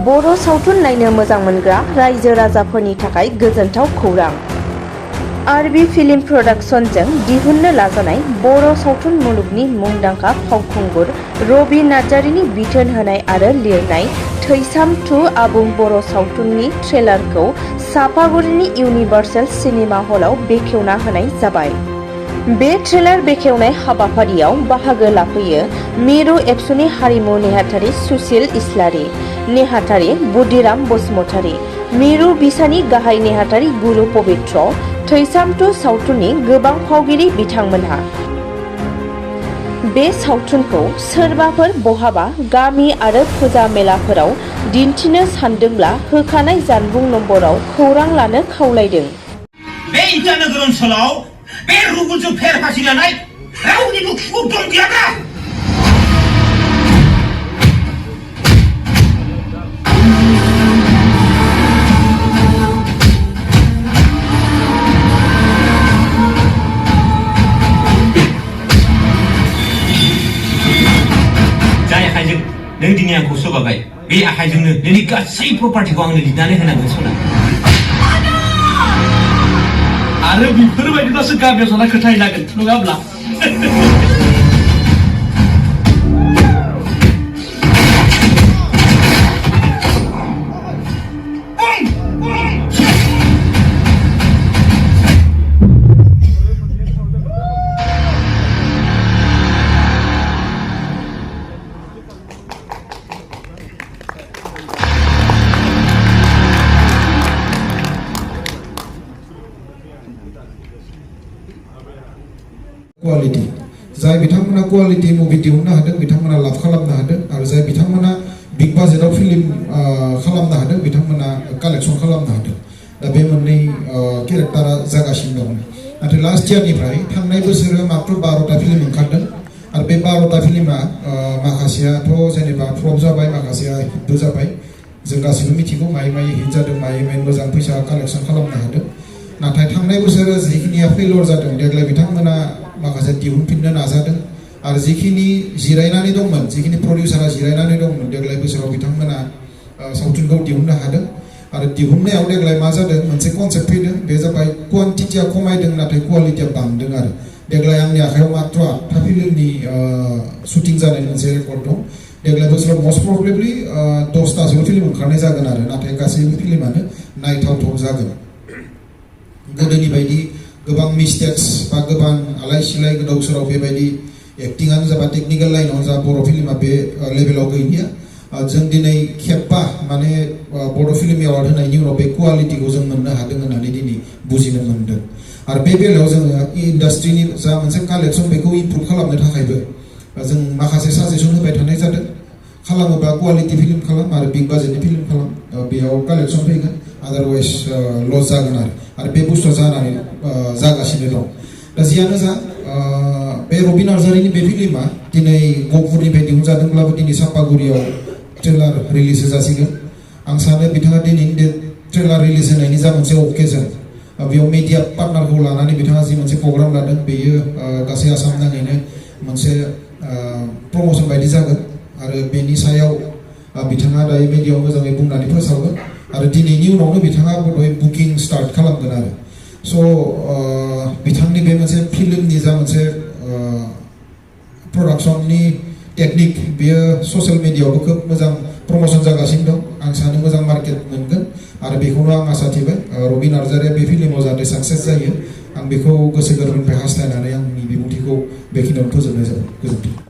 बर' सावथुन नायनो मोजां मोनग्रा रायजो राजाफोरनि थाखाय गोजोनथाव खौरां। आरबि फिल्म प्रडाक्शनजों दिहुननो लाजानाय बर' सावथुन मुलुगनि मुंदांखा फावखुंगुर रबि नार्जारिनि बिथोन होनाय आरो लिरनाय थैसाम 2 आबुं बर' सावथुननि ट्रेलारखौ चापागुरिनि इउनिभार्सेल सिनेमा हलाव बेखेवना होनाय जाबाय। बे ट्रेलार बेखेवनाय हाबाफारियाव बाहागो लाफैयो मिरु एबसुनि हारिमु नेहाथारि सुसिल इस्लारि, नेहाथारि बुदिराम बसुमतारी, मिरु बिसानि गाहाय नेहाथारि गुरु पबित्र, थैसाम 2 सावथुननि गोबां फावगिरि बिथांमोनहा। बे सावथुनखौ सोरबाफोर बहाबा गामि आरो फुजा मेलाफोराव दिन्थिनो सानदोंब्ला होखानाय जानबुं नम्बराव खौरां लानो खावलायदों। बे इटानगर ओनसोलाव बे रुगुलजों फेर फासि लानाय रावनिबो खुब दं गैयाब्रा। जाय आखाइजों नों दिनै आंखौ सोबाबाय बे आखाइजोंनो नोंनि गासै प्रपार्टिखौ आंनो लिरनानै होनांगोन सना। आरो बेफोरबायदिब्लासो गामियाव जाना खोथाहैनांगोन नङाब्ला। क्वालिटी जाय बिथांमोना क्वालिटी मुभि दिहुननो हादों बिथांमोना लाभ खालामनो हादों आरो जाय बिथांमोना बिग बाजेटआव फिल्म खालामनो हादों बिथांमोना कालेक्शन खालामनो हादों। दा बे मोननै केरेक्टारा जागासिनो दं। नाथाय लास्ट इयारनिफ्राय थांनाय बोसोराव मात्र 12टा फिल्म ओंखारदों आरो बे 12टा फिल्मा माखासेयाथ' जेनेबा फ्लप जाबाय, माखासेया हिटबो जाबाय। जों गासैबो मिथिगौ मायै मायै हिट जादों, मायै मायै मोजां फैसा कालेक्शन खालामनो हादों। नाथाय थांनाय बोसोराव जिखिनिया फेलर जादों देग्लाय बिथांमोना माखासे दिहुनफिननो नाजादों आरो जिखिनि जिरायनानै दंमोन, जिखिनि प्रडिउसारा जिरायनानै दंमोन देग्लाय बोसोराव बिथांमोना सावथुनखौ दिहुननो हादों। आरो दिहुननायाव देग्लाय मा जादों मोनसे कनसेप्ट फैदों, बे जाबाय क्वान्टिटिया खमायदों नाथाय क्वालिटिया बांदों। आरो देग्लाय आंनि आखायाव मात्र 8टा फिल्मनि शुटिं जानाय मोनसे रेकर्ड दं। देग्लाय बोसोराव मस्ट प्रबेबलि 10टासोल' फिल्म ओंखारनाय जागोन आरो नाथाय गासैबो फिल्मानो नायथावथाव जागोन। गोदोनि बायदि गोबां मिस्टेक्स बा गोबां आलाय सिलाय गोदाव सोराव बेबायदि एक्टिंआनो जाबा टेक्निकेल लाइनाव जा बर' फिल्मा बे लेभेलाव गैलिया। जों दिनै खेबबा माने बर' फिल्म एवार्ड होनायनि उनाव बे क्वालिटिखौ जों मोननो हादों होननानै दिनै बुजिनो मोनदों। आरो बे बेलायाव जोङो इन्डास्ट्रिनि जा मोनसे कालेक्शन बेखौ इमप्रुभ खालामनो थाखायबो जों माखासे साजेसन होबाय थानाय जादों। खालामोबा क्वालिटि फिल्म खालाम आरो बिग बाजेटनि फिल्म खालाम, बेयाव कालेक्शन फैगोन, आदारवाइज लस जागोन आरो बे बुस्थुआ जानानै जागासिनो दं। दा जियानो जा बे रबि नार्जारिनि बे फिल्मा दिनै गहपुरनिफ्राय दिहुनजादोंब्लाबो दिनै चापागुरियाव ट्रेलार रिलिज जासिगोन। आं सानो बिथाङा दिनैनि ट्रेलार रिलिज होनायनि जा मोनसे अकेजन बेयाव मिडिया पार्टनारखौ लानानै बिथाङा जि मोनसे प्रग्राम लादों बेयो गासै आसाम नाङैनो मोनसे प्रमोसन बायदि जागोन आरो बेनि सायाव बिथाङा दायो मिडियायाव मोजाङै बुंनानै फोसावगोन आरो दिनैनि उनावनो बिथाङा बधय बुकिं स्टार्ट खालामगोन आरो। स' बिथांनि बे मोनसे फिल्मनि जा मोनसे प्रडाक्शननि टेकनिक बेयो ससियेल मिडियायावबो खोब मोजां प्रमोसन जागासिनो दं। आं सानो मोजां मार्केट मोनगोन आरो बेखौनो आं आसा थिबाय रबि नार्जारिया बे फिल्माव जाहाथे साक्सेस जायो। आं बेखौ गोसो गोरबोनिफ्राय हास्थायनानै आंनि बिबुंथिखौ बेखिनियावनो फोजोबनाय जाबाय। गोजोन्थों।